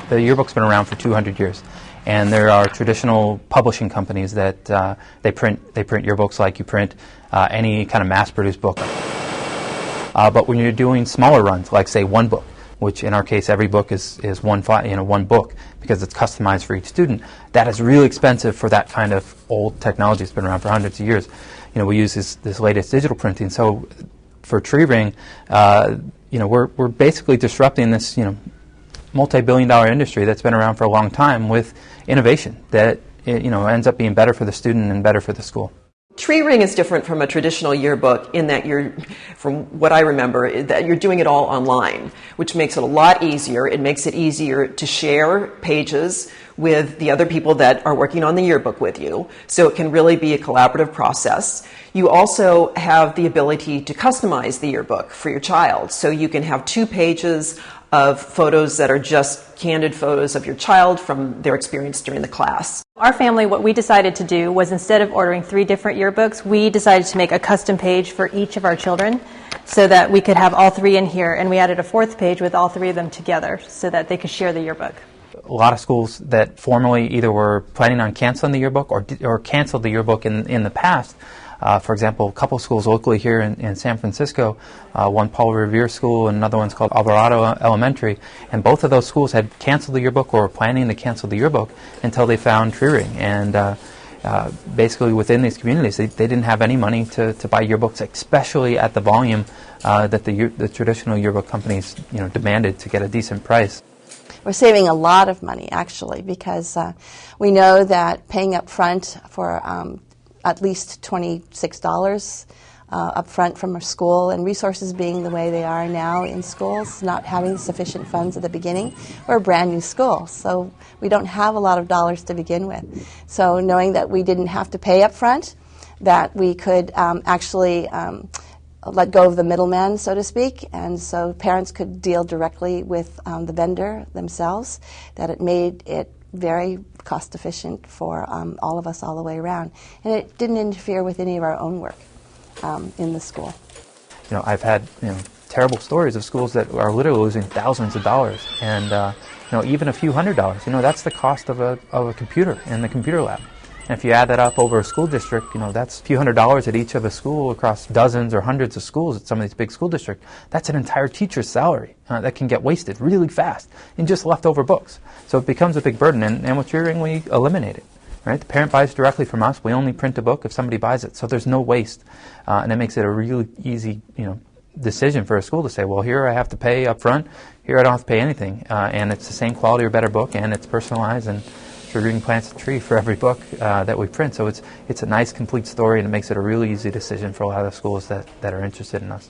The yearbook's been around for 200 years. And there are traditional publishing companies that they print yearbooks like you print any kind of mass-produced book. But when you're doing smaller runs, like say one book, which in our case every book is one book because it's customized for each student, that is really expensive for that kind of old technology. It's been around for hundreds of years. We use this latest digital printing. So for Tree Ring, we're basically disrupting this multi-billion-dollar industry that's been around for a long time with innovation that ends up being better for the student and better for the school. Tree Ring is different from a traditional yearbook in that from what I remember, that you're doing it all online, which makes it a lot easier. It makes it easier to share pages with the other people that are working on the yearbook with you, so it can really be a collaborative process. You also have the ability to customize the yearbook for your child, so you can have 2 pages of photos that are just candid photos of your child from their experience during the class. Our family, what we decided to do was, instead of ordering 3 different yearbooks, we decided to make a custom page for each of our children so that we could have all 3 in here, and we added a 4th page with all 3 of them together so that they could share the yearbook. A lot of schools that formerly either were planning on canceling the yearbook or canceled the yearbook in the past. For example, a couple of schools locally here in San Francisco, one Paul Revere School and another one's called Alvarado Elementary, and both of those schools had canceled the yearbook or were planning to cancel the yearbook until they found Tree Ring. And basically within these communities, they didn't have any money to buy yearbooks, especially at the volume that the traditional yearbook companies demanded to get a decent price. We're saving a lot of money, actually, because we know that paying up front for at least $26 up front from a school, and resources being the way they are now in schools, not having sufficient funds at the beginning. We're a brand new school, so we don't have a lot of dollars to begin with. So knowing that we didn't have to pay up front, that we could actually let go of the middleman, so to speak, and so parents could deal directly with the vendor themselves, that it made it very cost efficient for all of us all the way around. And it didn't interfere with any of our own work in the school. I've had terrible stories of schools that are literally losing thousands of dollars, and even a few $100s. That's the cost of a computer in the computer lab. And if you add that up over a school district, that's a few $100s at each of a school across dozens or hundreds of schools at some of these big school districts. That's an entire teacher's salary that can get wasted really fast in just leftover books. So it becomes a big burden, and with Tree Ring we eliminate it. Right? The parent buys directly from us. We only print a book if somebody buys it, so there's no waste, and it makes it a really easy decision for a school to say, well, here I have to pay up front, here I don't have to pay anything, and it's the same quality or better book, and it's personalized, and Tree Ring plants a tree for every book that we print. So it's a nice, complete story, and it makes it a really easy decision for a lot of schools that are interested in us.